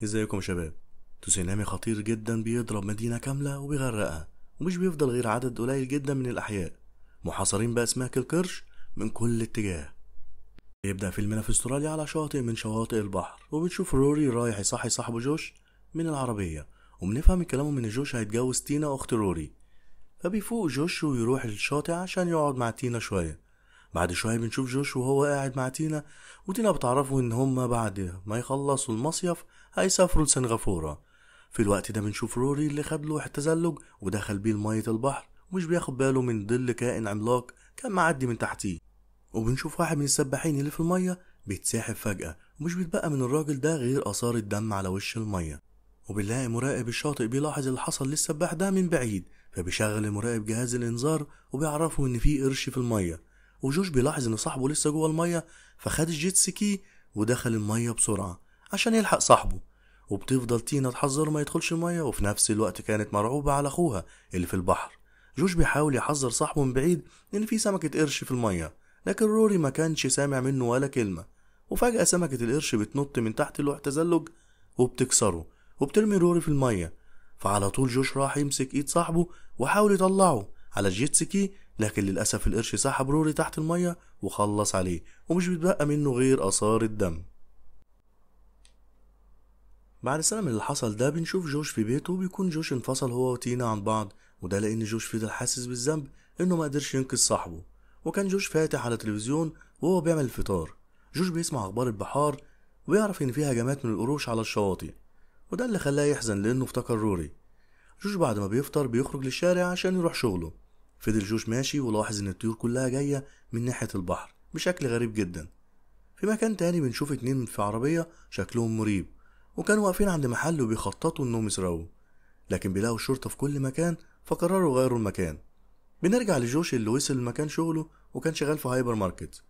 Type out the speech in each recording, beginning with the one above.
ازيكم يا شباب؟ تسونامي خطير جدا بيضرب مدينة كاملة وبيغرقها، ومش بيفضل غير عدد قليل جدا من الأحياء محاصرين بأسماك القرش من كل اتجاه. يبدأ فيلمنا في استراليا على شاطئ من شواطئ البحر، وبنشوف روري رايح يصحي صاحبه جوش من العربية، وبنفهم من كلامه ان جوش هيتجوز تينا أخت روري. فبيفوق جوش ويروح للشاطئ عشان يقعد مع تينا شوية. بعد شوية بنشوف جوش وهو قاعد مع تينا، وتينا بتعرفه ان هما بعد ما يخلصوا المصيف هيسافروا لسنغافورة. في الوقت ده بنشوف روري اللي خد لوح التزلج ودخل بيه لمية البحر، ومش بياخد باله من ظل كائن عملاق كان معدي من تحتيه. وبنشوف واحد من السباحين اللي في المية بيتساحب فجأة، ومش بيتبقى من الراجل ده غير آثار الدم على وش المية. وبنلاقي مراقب الشاطئ بيلاحظ اللي حصل للسباح ده من بعيد، فبيشغل المراقب جهاز الإنذار وبيعرفه إن في قرش في المية. وجوش بيلاحظ إن صاحبه لسه جوه المية، فخد الجيت سكي ودخل المية بسرعة عشان يلحق صاحبه. وبتفضل تينا تحذره ما يدخلش المية، وفي نفس الوقت كانت مرعوبة على أخوها اللي في البحر. جوش بيحاول يحذر صاحبه من بعيد إن في سمكة قرش في المية، لكن روري ما كانش سامع منه ولا كلمة. وفجأة سمكة القرش بتنط من تحت لوح تزلج وبتكسره، وبترمي روري في المية. فعلى طول جوش راح يمسك ايد صاحبه وحاول يطلعه على الجيت سكي، لكن للأسف القرش سحب روري تحت المية وخلص عليه، ومش بيتبقى منه غير آثار الدم. بعد سنة من اللي حصل ده بنشوف جوش في بيته، وبيكون جوش انفصل هو وتينا عن بعض، وده لأن جوش فضل حاسس بالذنب إنه ما قدرش ينقذ صاحبه. وكان جوش فاتح على تلفزيون وهو بيعمل الفطار. جوش بيسمع أخبار البحار وبيعرف إن في هجمات من القروش على الشواطئ، وده اللي خلاه يحزن لأنه افتكر روري. جوش بعد ما بيفطر بيخرج للشارع عشان يروح شغله. فضل جوش ماشي ولاحظ إن الطيور كلها جاية من ناحية البحر بشكل غريب جدا. في مكان تاني بنشوف اتنين في عربية شكلهم مريب، وكانوا واقفين عند محل وبيخططوا انهم يسرقوه، لكن بيلاقوا الشرطة في كل مكان فقرروا يغيروا المكان. بنرجع لجوش اللي وصل لمكان شغله وكان شغال في هايبر ماركت.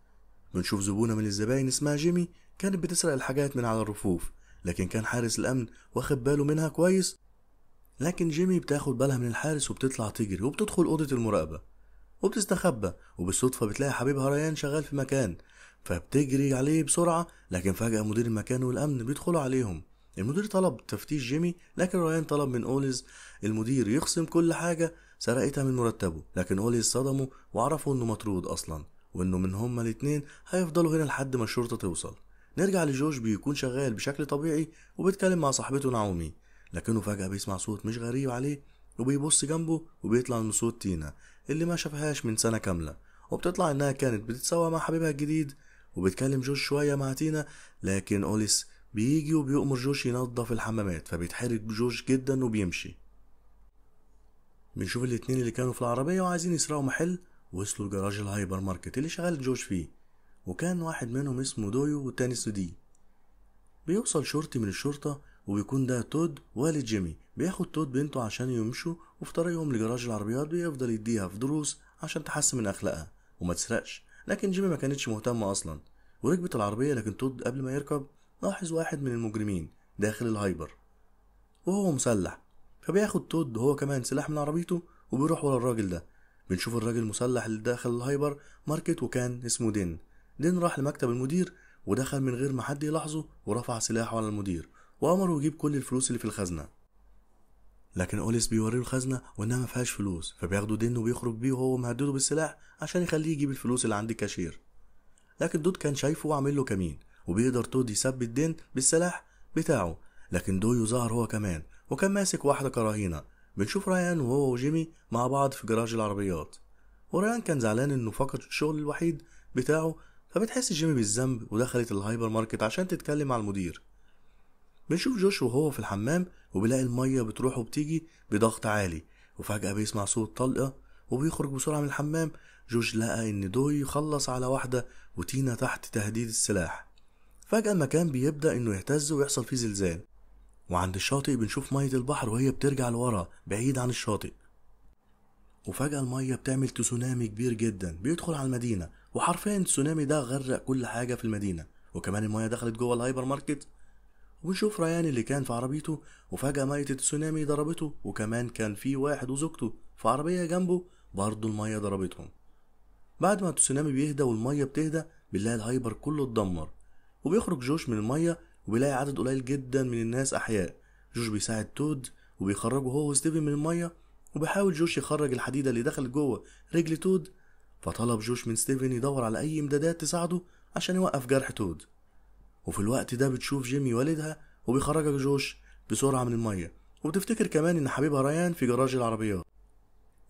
بنشوف زبونة من الزباين اسمها جيمي كانت بتسرق الحاجات من على الرفوف، لكن كان حارس الأمن واخد باله منها كويس. لكن جيمي بتاخد بالها من الحارس وبتطلع تجري وبتدخل أوضة المراقبة وبتستخبى، وبالصدفة بتلاقي حبيبها ريان شغال في مكان، فبتجري عليه بسرعة. لكن فجأة مدير المكان والأمن بيدخلوا عليهم. المدير طلب تفتيش جيمي، لكن ريان طلب من أوليز المدير يخصم كل حاجة سرقتها من مرتبه. لكن أوليز صدمه وعرفوا إنه مطرود أصلا، وإنه من هما الاتنين هيفضلوا هنا لحد ما الشرطة توصل. نرجع لجوش بيكون شغال بشكل طبيعي وبيتكلم مع صاحبته نعومي، لكنه فجأة بيسمع صوت مش غريب عليه، وبيبص جنبه وبيطلع من صوت تينا اللي ما شافهاش من سنة كاملة. وبتطلع انها كانت بتتسوى مع حبيبها الجديد، وبتكلم جوش شوية مع تينا. لكن أوليس بيجي وبيأمر جوش ينظف الحمامات، فبيتحرك جوش جدا وبيمشي. بنشوف الاتنين اللي كانوا في العربية وعايزين يسرقوا محل، وصلوا لجراج الهايبر ماركت اللي شغال جوش فيه، وكان واحد منهم اسمه دويو والتاني سودي. بيوصل شرطي من الشرطة وبيكون ده تود والد جيمي. بياخد تود بنته عشان يمشوا، وفي طريقهم لجراج العربيات بيفضل يديها في دروس عشان تحسن من اخلاقها وما تسرقش. لكن جيمي ما كانتش مهتمة اصلا وركبت العربية. لكن تود قبل ما يركب لاحظ واحد من المجرمين داخل الهايبر وهو مسلح، فبياخد تود هو كمان سلاح من عربيته وبيروح ورا الراجل ده. بنشوف الراجل المسلح اللي داخل الهايبر ماركت وكان اسمه دين. دين راح لمكتب المدير ودخل من غير ما حد يلاحظه ورفع سلاحه على المدير وأمره يجيب كل الفلوس اللي في الخزنة. لكن أوليس بيوريه الخزنة وإنها ما فيهاش فلوس، فبياخده دين وبيخرج بيه وهو مهدده بالسلاح عشان يخليه يجيب الفلوس اللي عند الكاشير. لكن دود كان شايفه وعامل له كمين، وبيقدر تود يثبت دين بالسلاح بتاعه. لكن دويو ظهر هو كمان وكان ماسك واحدة كراهينة. بنشوف ريان وهو وجيمي مع بعض في جراج العربيات، وريان كان زعلان انه فقد الشغل الوحيد بتاعه، فبتحس جيمي بالذنب ودخلت الهايبر ماركت عشان تتكلم مع المدير. بنشوف جوش وهو في الحمام وبيلاقي المية بتروح وبتيجي بضغط عالي، وفجأة بيسمع صوت طلقة وبيخرج بسرعة من الحمام. جوش لقى ان دوي خلص على واحدة وتينا تحت تهديد السلاح. فجأة المكان بيبدأ انه يهتز ويحصل فيه زلزال، وعند الشاطئ بنشوف مية البحر وهي بترجع لورا بعيد عن الشاطئ. وفجأة المية بتعمل تسونامي كبير جدا بيدخل على المدينة، وحرفيا التسونامي ده غرق كل حاجة في المدينة، وكمان المية دخلت جوه الهايبر ماركت. ونشوف ريان اللي كان في عربيته وفجأة مية التسونامي ضربته، وكمان كان في واحد وزوجته في عربية جنبه برضه المية ضربتهم. بعد ما التسونامي بيهدى والمية بتهدى بنلاقي الهايبر كله اتدمر، وبيخرج جوش من المية وبيلاقي عدد قليل جدا من الناس أحياء. جوش بيساعد تود وبيخرجه هو وستيفن من المية، وبيحاول جوش يخرج الحديدة اللي دخلت جوه رجل تود. فطلب جوش من ستيفن يدور على أي إمدادات تساعده عشان يوقف جرح تود. وفي الوقت ده بتشوف جيمي والدها وبيخرجها جوش بسرعة من المية، وبتفتكر كمان إن حبيبها ريان في جراج العربيات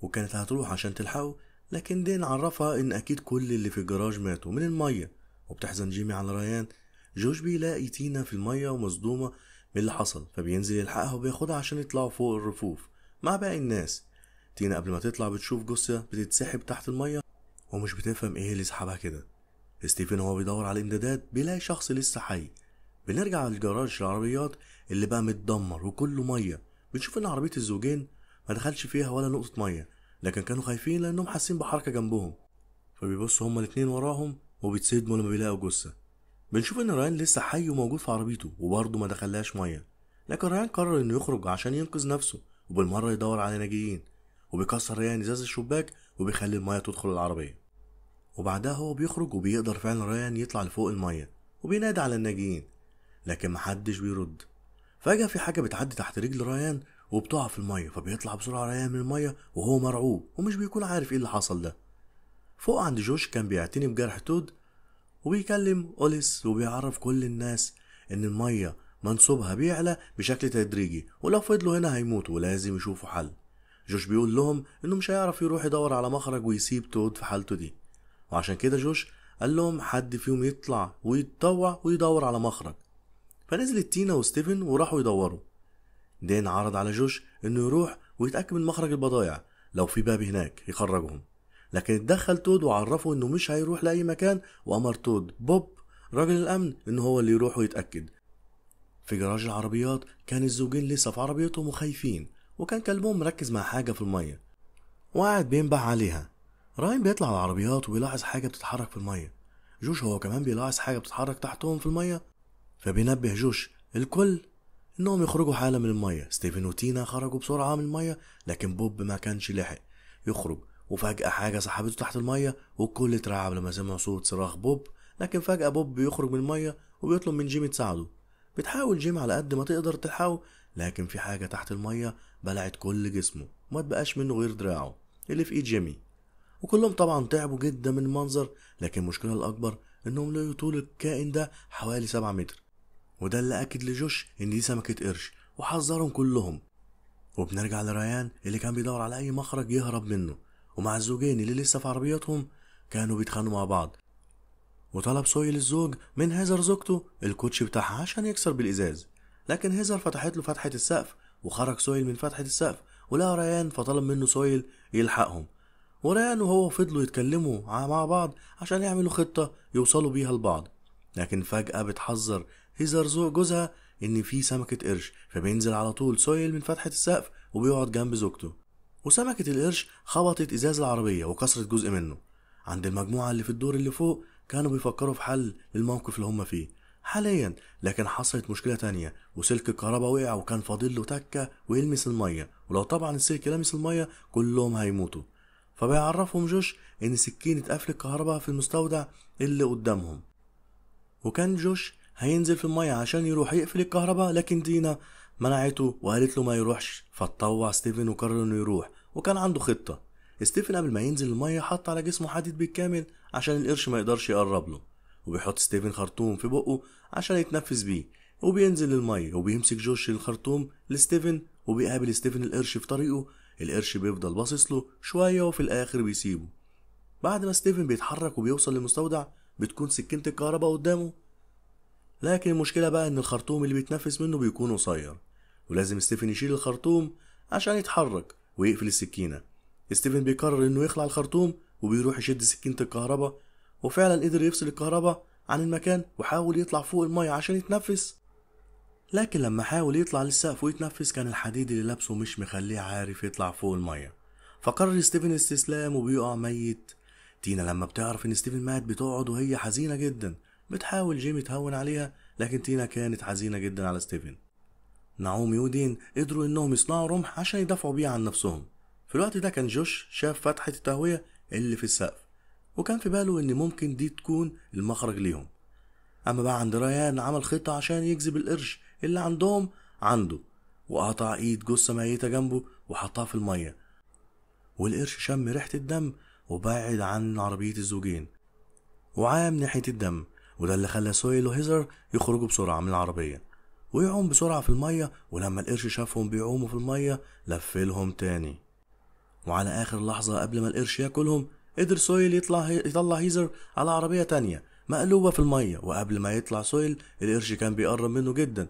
وكانت هتروح عشان تلحقه، لكن دين عرفها إن أكيد كل اللي في الجراج ماتوا من المية. وبتحزن جيمي على ريان. جوش بيلاقي تينا في المية ومصدومة من اللي حصل، فبينزل يلحقها وبياخدها عشان يطلعوا فوق الرفوف مع باقي الناس. تينا قبل ما تطلع بتشوف جثة بتتسحب تحت المية ومش بتفهم ايه اللي سحبها كده. ستيفن وهو بيدور على الامدادات بيلاقي شخص لسه حي. بنرجع للجراج العربيات اللي بقى متدمر وكله مية. بنشوف ان عربية الزوجين ما دخلش فيها ولا نقطة مية، لكن كانوا خايفين لانهم حاسين بحركة جنبهم، فبيبصوا هما الاتنين وراهم وبيتصدموا لما بيلاقوا جثة. بنشوف ان ريان لسه حي وموجود في عربيته وبرضه ما دخلهاش مية، لكن ريان قرر انه يخرج عشان ينقذ نفسه وبالمرة يدور على ناجيين. وبيكسر ريان ازاز الشباك وبيخلي المية تدخل العربية، وبعدها هو بيخرج وبيقدر فعلا ريان يطلع لفوق المية وبينادي على الناجيين، لكن محدش بيرد. فجأة في حاجة بتعدي تحت رجل ريان وبتقع في المية، فبيطلع بسرعة ريان من المية وهو مرعوب ومش بيكون عارف ايه اللي حصل ده. فوق عند جوش كان بيعتني بجرح تود وبيكلم أوليس وبيعرف كل الناس إن المية منسوبها بيعلى بشكل تدريجي ولو فضلوا هنا هيموتوا ولازم يشوفوا حل. جوش بيقول لهم إنه مش هيعرف يروح يدور على مخرج ويسيب تود في حالته دي، وعشان كده جوش قال لهم حد فيهم يطلع ويتطوع ويدور على مخرج. فنزلت تينا وستيفن وراحوا يدوروا. دين عرض على جوش إنه يروح ويتأكد من مخرج البضايع لو في باب هناك يخرجهم، لكن اتدخل تود وعرفه انه مش هيروح لاي مكان، وامر تود بوب راجل الامن انه هو اللي يروح ويتاكد. في جراج العربيات كان الزوجين لسه في عربيتهم وخايفين، وكان كلبهم مركز مع حاجه في الميه وقاعد بينبح عليها. راين بيطلع على العربيات وبيلاحظ حاجه بتتحرك في الميه. جوش هو كمان بيلاحظ حاجه بتتحرك تحتهم في الميه، فبينبه جوش الكل انهم يخرجوا حالا من الميه. ستيفن وتينا خرجوا بسرعه من الميه، لكن بوب ما كانش لحق يخرج، وفجأة حاجة سحبته تحت المية والكل اترعب لما سمع صوت صراخ بوب. لكن فجأة بوب بيخرج من المية وبيطلب من جيمي تساعده. بتحاول جيمي على قد ما تقدر تلحقه، لكن في حاجة تحت المية بلعت كل جسمه وما تبقاش منه غير دراعه اللي في ايد جيمي. وكلهم طبعا تعبوا جدا من المنظر، لكن المشكلة الأكبر إنهم لقوا طول الكائن ده حوالي 7 متر، وده اللي أكد لجوش إن دي سمكة قرش وحذرهم كلهم. وبنرجع لريان اللي كان بيدور على أي مخرج يهرب منه، ومع الزوجين اللي لسه في عربياتهم كانوا بيتخانقوا مع بعض. وطلب سويل الزوج من هيزر زوجته الكوتش بتاعها عشان يكسر بالإزاز، لكن هيزر فتحت له فتحة السقف وخرج سويل من فتحة السقف ولقى ريان، فطلب منه سويل يلحقهم. وريان وهو فضلوا يتكلموا مع بعض عشان يعملوا خطة يوصلوا بيها لبعض، لكن فجأة بتحذر هيزر زوج جوزها إن في سمكة قرش، فبينزل على طول سويل من فتحة السقف وبيقعد جنب زوجته. وسمكة القرش خبطت إزاز العربية وكسرت جزء منه. عند المجموعة اللي في الدور اللي فوق كانوا بيفكروا في حل للموقف اللي هم فيه حاليا، لكن حصلت مشكلة تانية وسلك الكهرباء وقع وكان فاضل له تكة ويلمس المية، ولو طبعا السلك لمس المية كلهم هيموتوا. فبيعرفهم جوش إن سكينة قفل الكهرباء في المستودع اللي قدامهم، وكان جوش هينزل في المية عشان يروح يقفل الكهرباء، لكن دينا منعته وقالت له ما يروحش. فاتطوع ستيفن وقرر انه يروح، وكان عنده خطة. ستيفن قبل ما ينزل المية حط على جسمه حديد بالكامل عشان القرش ما يقدرش يقرب له، وبيحط ستيفن خرطوم في بقه عشان يتنفس بيه، وبينزل للمية وبيمسك جوش الخرطوم لستيفن، وبيقابل ستيفن القرش في طريقه. القرش بيفضل باصص له شوية وفي الآخر بيسيبه. بعد ما ستيفن بيتحرك وبيوصل للمستودع بتكون سكينة الكهرباء قدامه، لكن المشكلة بقى ان الخرطوم اللي بيتنفس منه بيكون قصير، ولازم ستيفن يشيل الخرطوم عشان يتحرك ويقفل السكينة. ستيفن بيقرر انه يخلع الخرطوم وبيروح يشد سكينة الكهرباء، وفعلا قدر يفصل الكهرباء عن المكان وحاول يطلع فوق المية عشان يتنفس. لكن لما حاول يطلع للسقف ويتنفس كان الحديد اللي لابسه مش مخليه عارف يطلع فوق المية، فقرر ستيفن الاستسلام وبيقع ميت. تينا لما بتعرف ان ستيفن مات بتقعد وهي حزينة جدا. بتحاول جيمي تهون عليها، لكن تينا كانت حزينة جدا على ستيفن. نعومي ودين قدروا انهم يصنعوا رمح عشان يدافعوا بيه عن نفسهم. في الوقت ده كان جوش شاف فتحة التهوية اللي في السقف، وكان في باله ان ممكن دي تكون المخرج ليهم. اما بقى عند ريان عمل خطة عشان يجذب القرش اللي عندهم عنده، وقطع ايد جثة ميتة جنبه وحطها في المية، والقرش شم ريحة الدم وبعد عن عربية الزوجين وعام ناحية الدم، وده اللي خلى سويل وهيزر يخرجوا بسرعة من العربية ويعوم بسرعة في المية. ولما القرش شافهم بيعوموا في المية لفلهم تاني، وعلى آخر لحظة قبل ما القرش ياكلهم قدر سويل يطلع هيزر على عربية تانية مقلوبة في المية. وقبل ما يطلع سويل القرش كان بيقرب منه جدا،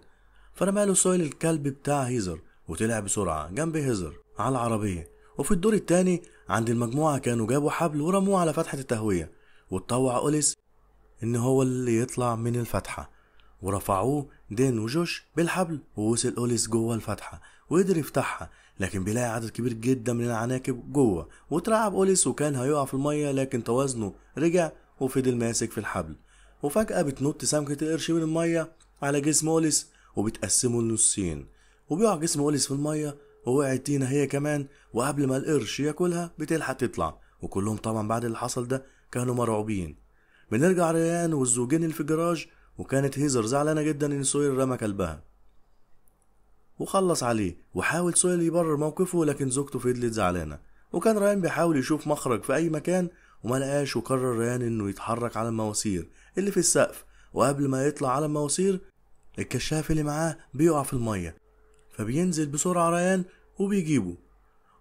فرماله سويل الكلب بتاع هيزر وطلع بسرعة جنب هيزر على العربية. وفي الدور التاني عند المجموعة كانوا جابوا حبل ورموه على فتحة التهوية، واتطوع أوليس إن هو اللي يطلع من الفتحة، ورفعوه دين وجوش بالحبل. ووصل أوليس جوه الفتحة وقدر يفتحها، لكن بيلاقي عدد كبير جدا من العناكب جوه، واترعب أوليس وكان هيقع في المية، لكن توازنه رجع وفضل ماسك في الحبل. وفجأة بتنط سمكة القرش من المية على جسم أوليس وبتقسمه لنصين، وبيقع جسم أوليس في المية ووقعت تينا هي كمان، وقبل ما القرش ياكلها بتلحق تطلع. وكلهم طبعا بعد اللي حصل ده كانوا مرعوبين. بنرجع ريان والزوجين اللي في الجراج، وكانت هيزر زعلانة جدا ان سويل رمى كلبها وخلص عليه، وحاول سويل يبرر موقفه لكن زوجته فضلت زعلانة. وكان ريان بيحاول يشوف مخرج في اي مكان وما لقاش، وقرر ريان انه يتحرك على المواسير اللي في السقف. وقبل ما يطلع على المواسير الكشاف اللي معاه بيقع في المية، فبينزل بسرعة ريان وبيجيبه.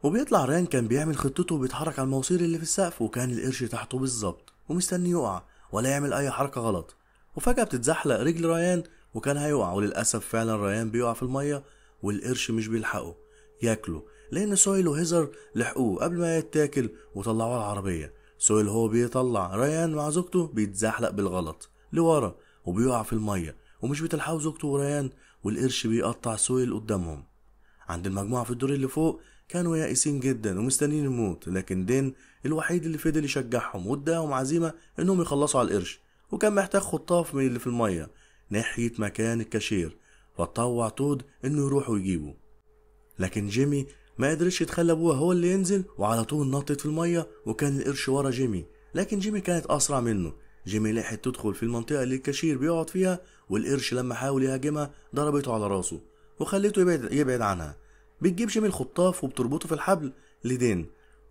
وبيطلع ريان كان بيعمل خطته وبيتحرك على المواسير اللي في السقف، وكان القرش تحته بالظبط ومستني يقع ولا يعمل اي حركة غلط. وفجأة بتتزحلق رجل ريان وكان هيقع، وللأسف فعلا ريان بيقع في المية والقرش مش بيلحقه ياكله، لأن سويل وهيزر لحقوه قبل ما يتاكل وطلعوه على العربية. سويل هو بيطلع ريان مع زوجته بيتزحلق بالغلط لورا وبيقع في المية، ومش بتلحقوا زوجته وريان، والقرش بيقطع سويل قدامهم. عند المجموعة في الدور اللي فوق كانوا يائسين جدا ومستنيين الموت، لكن دين الوحيد اللي فضل يشجعهم واداهم عزيمة انهم يخلصوا على القرش، وكان محتاج خطاف من اللي في المية ناحية مكان الكاشير، فطوع تود انه يروح ويجيبه. لكن جيمي ما قدرش يتخلى ابوها هو اللي ينزل، وعلى طول نطت في المية وكان القرش ورا جيمي، لكن جيمي كانت اسرع منه. جيمي لحقت تدخل في المنطقة اللي الكاشير بيقعد فيها، والقرش لما حاول يهاجمها ضربته على راسه وخليته يبعد عنها. بتجيب جيمي الخطاف وبتربطه في الحبل لدين،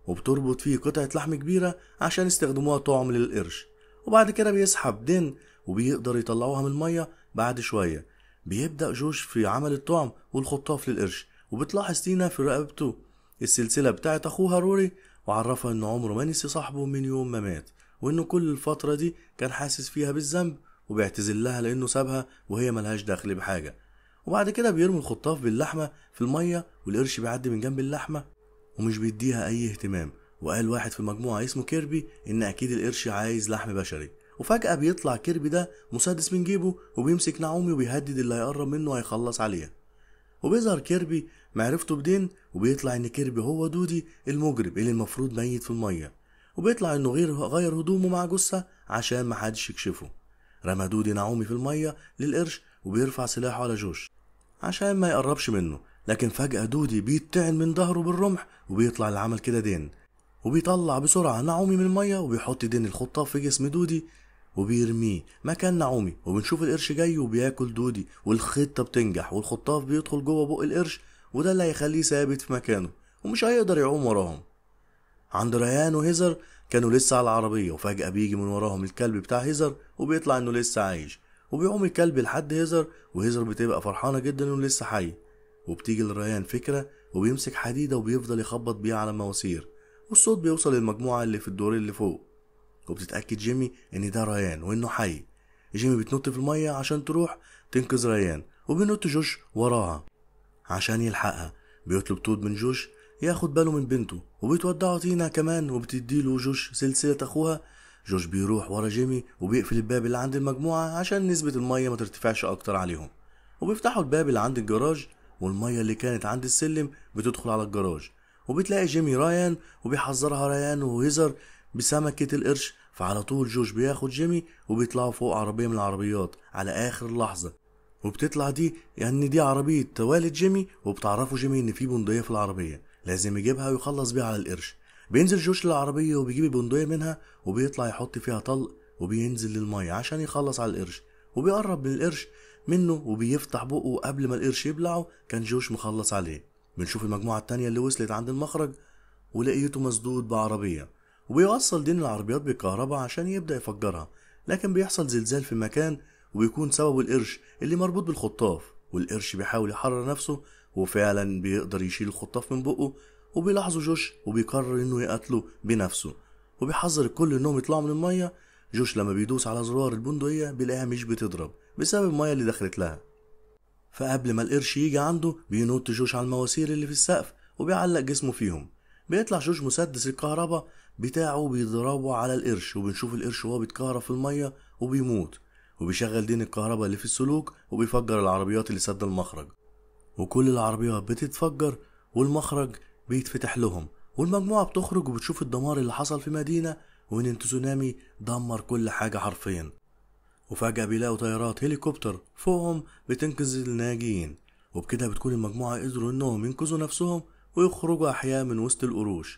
وبتربط فيه قطعة لحم كبيرة عشان يستخدموها طعم للقرش. وبعد كده بيسحب دين وبيقدر يطلعوها من المية. بعد شوية بيبدأ جوش في عمل الطعم والخطاف للقرش، وبتلاحظ تينا في رقبته السلسلة بتاعت أخوها روري، وعرفها إنه عمره ما نسي صاحبه من يوم ما مات، وإنه كل الفترة دي كان حاسس فيها بالذنب وبيعتذر لها لأنه سابها وهي ملهاش دخل بحاجة. وبعد كده بيرمي الخطاف باللحمة في المية، والقرش بيعدي من جنب اللحمة ومش بيديها أي اهتمام. وقال واحد في المجموعة اسمه كيربي إن أكيد القرش عايز لحم بشري. وفجأة بيطلع كيربي ده مسدس من جيبه وبيمسك نعومي وبيهدد اللي هيقرب منه هيخلص عليها. وبيظهر كيربي معرفته بدين، وبيطلع إن كيربي هو دودي المجرم اللي المفروض ميت في المية، وبيطلع إنه غير هدومه مع جثة عشان محدش يكشفه. رمى دودي نعومي في المية للقرش وبيرفع سلاحه على جوش عشان ما يقربش منه، لكن فجأة دودي بيتطعن من ظهره بالرمح، وبيطلع اللي عمل كده دين، وبيطلع بسرعة نعومي من المية وبيحط دين الخطاف في جسم دودي وبيرميه مكان نعومي. وبنشوف القرش جاي وبياكل دودي، والخطة بتنجح والخطاف بيدخل جوه بق القرش، وده اللي هيخليه ثابت في مكانه ومش هيقدر يعوم وراهم. عند ريان وهيزر كانوا لسه على العربية، وفجأة بيجي من وراهم الكلب بتاع هيزر وبيطلع انه لسه عايش، وبيعوم الكلب لحد هيزر، وهيزر بتبقى فرحانة جدا انه لسه حي. وبتيجي لريان فكرة وبيمسك حديدة وبيفضل يخبط بيها على المواسير، والصوت بيوصل للمجموعة اللي في الدور اللي فوق، وبتتأكد جيمي ان ده ريان وانه حي. جيمي بتنط في المية عشان تروح تنقذ ريان، وبينط جوش وراها عشان يلحقها. بيطلب تود من جوش ياخد باله من بنته، وبتودعه تينا كمان وبتديله جوش سلسلة اخوها. جوش بيروح ورا جيمي وبيقفل الباب اللي عند المجموعة عشان نسبة المية ما ترتفعش اكتر عليهم، وبيفتحوا الباب اللي عند الجراج، والمية اللي كانت عند السلم بتدخل على الجراج. وبتلاقي جيمي ريان وبيحذرها ريان وهيزر بسمكة القرش، فعلى طول جوش بياخد جيمي وبيطلعوا فوق عربية من العربيات على اخر لحظة، وبتطلع دي يعني دي عربية والد جيمي، وبتعرفوا جيمي ان في بندقية في العربية لازم يجيبها ويخلص بيها على القرش. بينزل جوش للعربية وبيجيب البندقية منها وبيطلع يحط فيها طلق، وبينزل للمية عشان يخلص على القرش. وبيقرب من القرش منه وبيفتح بقه قبل ما القرش يبلعه. كان جوش مخلص عليه. بنشوف المجموعة التانية اللي وصلت عند المخرج ولقيته مسدود بعربية، وبيوصل دين العربيات بالكهرباء عشان يبدأ يفجرها، لكن بيحصل زلزال في المكان وبيكون سببه القرش اللي مربوط بالخطاف. والقرش بيحاول يحرر نفسه وفعلا بيقدر يشيل الخطاف من بقه. وبيلاحظوا جوش وبيقرر انه يقتله بنفسه، وبيحذر الكل انهم يطلعوا من المية. جوش لما بيدوس على زرار البندقية بيلاقيها مش بتضرب بسبب المية اللي دخلت لها. فقبل ما القرش يجي عنده بينط جوش على المواسير اللي في السقف وبيعلق جسمه فيهم. بيطلع جوش مسدس الكهرباء بتاعه بيضربه على القرش، وبنشوف القرش وهو بيتكهرب في المية وبيموت. وبيشغل دين الكهرباء اللي في السلوك وبيفجر العربيات اللي سد المخرج، وكل العربيات بتتفجر والمخرج بيتفتح لهم. والمجموعة بتخرج وبتشوف الدمار اللي حصل في مدينة، وان تسونامي دمر كل حاجة حرفيا. وفجأة بيلاقوا طيارات هليكوبتر فوقهم بتنقذ الناجين، وبكده بتكون المجموعة قدروا انهم ينقذوا نفسهم ويخرجوا احياء من وسط القروش.